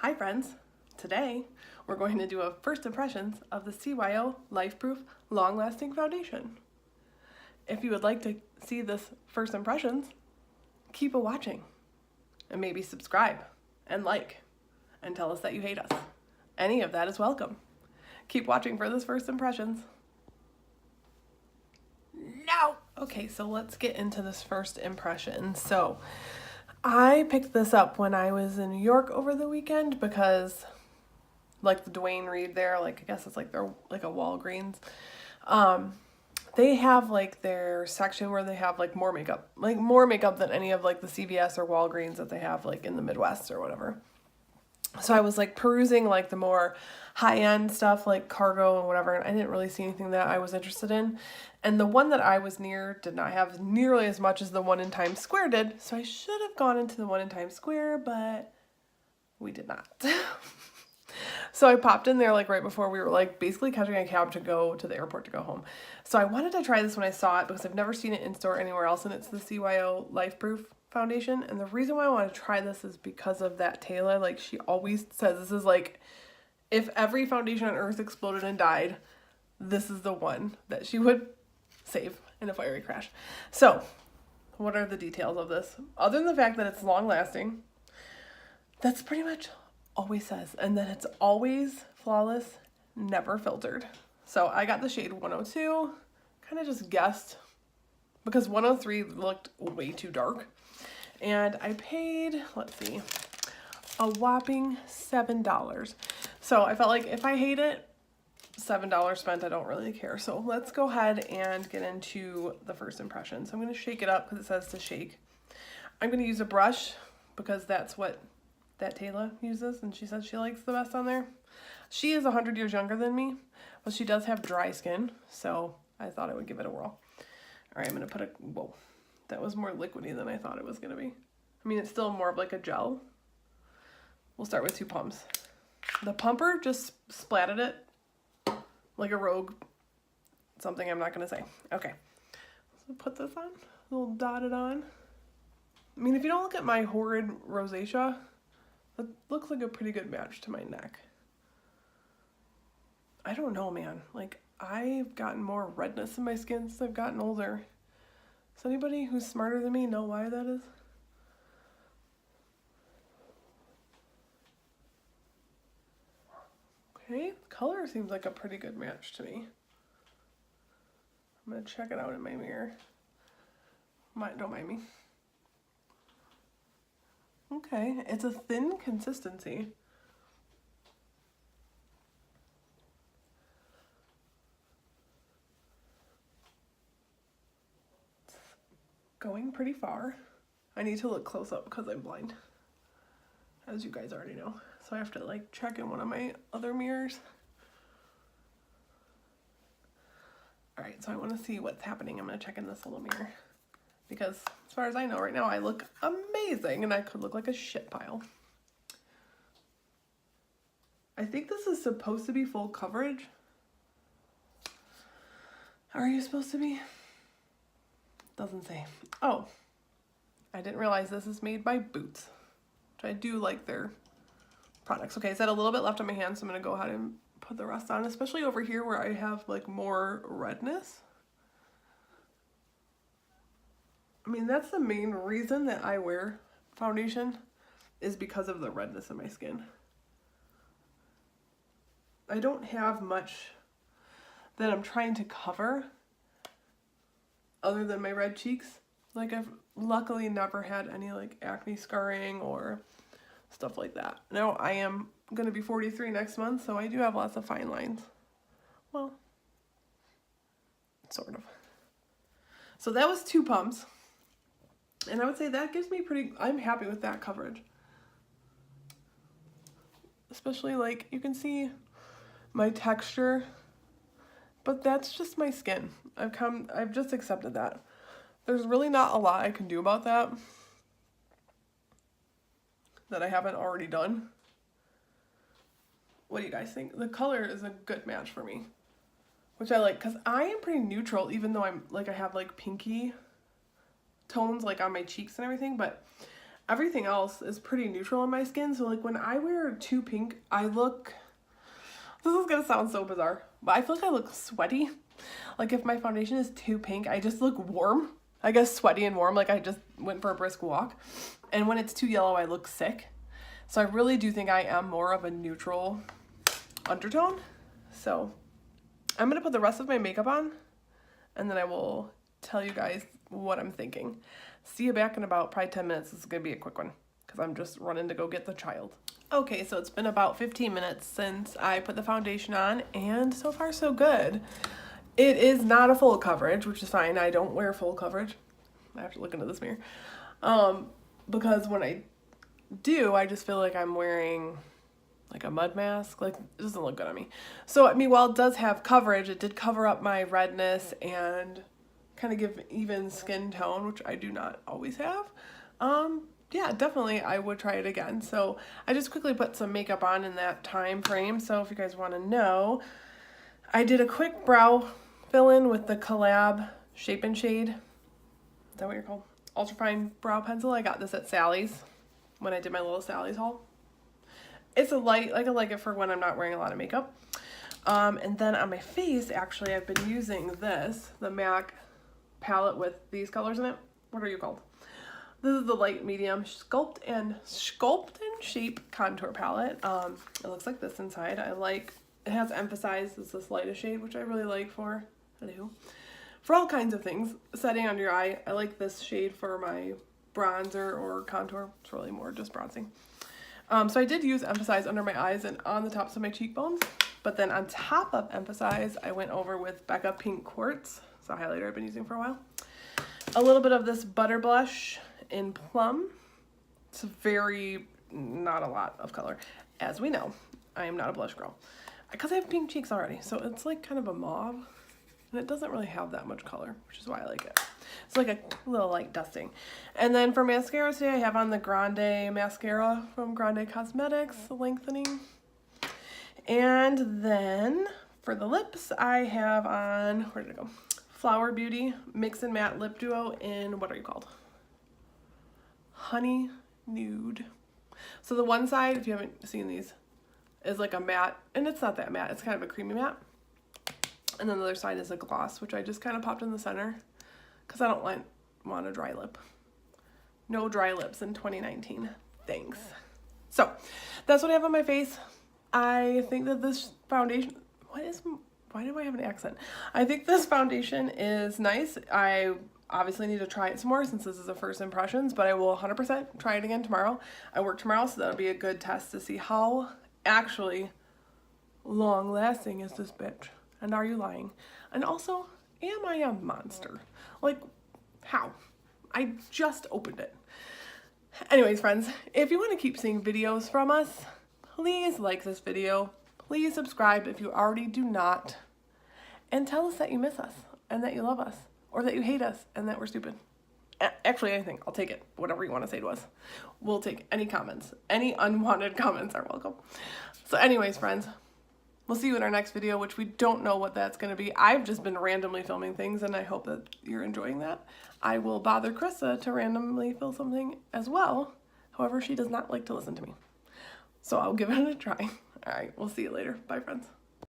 Hi friends! Today we're going to do a first impressions of the CYO Lifeproof Long Lasting Foundation. If you would like to see this first impressions, keep watching and maybe subscribe and like and tell us that you hate us. Any of that is welcome. Keep watching for this first impressions. No! Okay, so let's get into this first impression. So I picked this up when I was in New York over the weekend because like the Dwayne Reed there, like I guess it's like they're like a Walgreens. They have like their section where they have like more makeup than any of like the CVS or Walgreens that they have like in the Midwest or whatever. So I was like perusing like the more high-end stuff like cargo and whatever, and I didn't really see anything that I was interested in. And the one that I was near did not have nearly as much as the one in Times Square did, so I should have gone into the one in Times Square, but we did not. So I popped in there like right before we were like basically catching a cab to go to the airport to go home. So I wanted to try this when I saw it because I've never seen it in store anywhere else, and it's the CYO Lifeproof foundation. And the reason why I want to try this is because of that Taylor. Like, she always says this is like, if every foundation on earth exploded and died, this is the one that she would save in a fiery crash. So what are the details of this? Other than the fact that it's long lasting, that's pretty much always says. And then it's always flawless, never filtered. So I got the shade 102, kind of just guessed because 103 looked way too dark. And I paid, let's see, a whopping $7. So I felt like if I hate it, $7 spent, I don't really care. So let's go ahead and get into the first impression. So I'm going to shake it up because it says to shake. I'm going to use a brush because that's what that Taylor uses, and she says she likes the best on there. She is 100 years younger than me, but she does have dry skin, so I thought I would give it a whirl. All right, I'm going to put whoa, that was more liquidy than I thought it was going to be. I mean, it's still more of like a gel. We'll start with 2 pumps. The pumper just splatted it like a rogue. Something I'm not going to say. Okay, so put this on, a little dotted on. I mean, if you don't look at my horrid rosacea, it looks like a pretty good match to my neck. I don't know, man. Like, I've gotten more redness in my skin since I've gotten older. Does anybody who's smarter than me know why that is? Okay, color seems like a pretty good match to me. I'm gonna check it out in my mirror. Don't mind me. Okay, it's a thin consistency. It's going pretty far. I need to look close up because I'm blind, as you guys already know. So I have to like check in one of my other mirrors. All right, so I want to see what's happening. I'm gonna check in this little mirror because as far as I know right now, I look amazing and I could look like a shit pile. I think this is supposed to be full coverage. Are you supposed to be? Doesn't say. Oh, I didn't realize this is made by Boots, which I do like their products. Okay, I said a little bit left on my hand, so I'm gonna go ahead and put the rest on, especially over here where I have like more redness. I mean, that's the main reason that I wear foundation, is because of the redness in my skin. I don't have much that I'm trying to cover other than my red cheeks. Like, I've luckily never had any like acne scarring or stuff like that. Now, I am going to be 43 next month, so I do have lots of fine lines. Well, sort of. So that was 2 pumps. And I would say that gives me I'm happy with that coverage. Especially like, you can see my texture, but that's just my skin. I've just accepted that. There's really not a lot I can do about that I haven't already done. What do you guys think? The color is a good match for me, which I like because I am pretty neutral, even though I have like pinky tones like on my cheeks and everything, but everything else is pretty neutral on my skin. So like when I wear too pink, I look, this is gonna sound so bizarre, but I feel like I look sweaty. Like if my foundation is too pink, I just look warm. I guess sweaty and warm, like I just went for a brisk walk. And when it's too yellow, I look sick. So I really do think I am more of a neutral undertone. So I'm gonna put the rest of my makeup on and then I will tell you guys what I'm thinking. See you back in about probably 10 minutes. This is gonna be a quick one because I'm just running to go get the child. Okay, so it's been about 15 minutes since I put the foundation on and so far so good. It is not a full coverage, which is fine. I don't wear full coverage. I have to look into this mirror. Because when I do, I just feel like I'm wearing like a mud mask. Like, it doesn't look good on me. So, I mean, while it does have coverage, it did cover up my redness and kind of give even skin tone, which I do not always have. Yeah, definitely I would try it again. So I just quickly put some makeup on in that time frame. So if you guys want to know, I did a quick brow fill-in with the Collab Shape and Shade. Is that what you're called? Ultrafine brow pencil. I got this at Sally's when I did my little Sally's haul. It's a light, like I like it for when I'm not wearing a lot of makeup. And then on my face, actually, I've been using this, the MAC palette with these colors in it. What are you called? This is the light medium Sculpt and Shape contour palette. It looks like this inside. I like, it has emphasized as this lightest shade, which I really like for all kinds of things. Setting under your eye, I like this shade for my bronzer or contour. It's really more just bronzing. So I did use emphasize under my eyes and on the tops of my cheekbones, but then on top of emphasize, I went over with Becca Pink Quartz. It's a highlighter I've been using for a while. A little bit of this butter blush in Plum. It's very, not a lot of color. As we know, I am not a blush girl because I have pink cheeks already. So it's like kind of a mauve and it doesn't really have that much color, which is why I like it. It's like a little light dusting. And then for mascara today, I have on the Grande mascara from Grande Cosmetics, the lengthening. And then for the lips, I have on, where did it go? Flower Beauty Mix and Matte Lip Duo in, what are you called? Honey Nude. So the one side, if you haven't seen these, is like a matte, and it's not that matte, it's kind of a creamy matte. And then the other side is a gloss, which I just kind of popped in the center because I don't want a dry lip. No dry lips in 2019. Thanks. So that's what I have on my face. I think that this foundation, why do I have an accent? I think this foundation is nice. I obviously need to try it some more since this is the first impressions, but I will 100% try it again tomorrow. I work tomorrow, so that'll be a good test to see how actually long lasting is this bitch. And are you lying? And also, am I a monster? Like, how? I just opened it. Anyways, friends, if you want to keep seeing videos from us, please like this video. Please subscribe if you already do not. And tell us that you miss us and that you love us or that you hate us and that we're stupid. Actually, anything. I'll take it. Whatever you want to say to us. We'll take any comments. Any unwanted comments are welcome. So anyways, friends, we'll see you in our next video, which we don't know what that's going to be. I've just been randomly filming things, and I hope that you're enjoying that. I will bother Krista to randomly film something as well. However, she does not like to listen to me. So I'll give it a try. All right, we'll see you later. Bye, friends.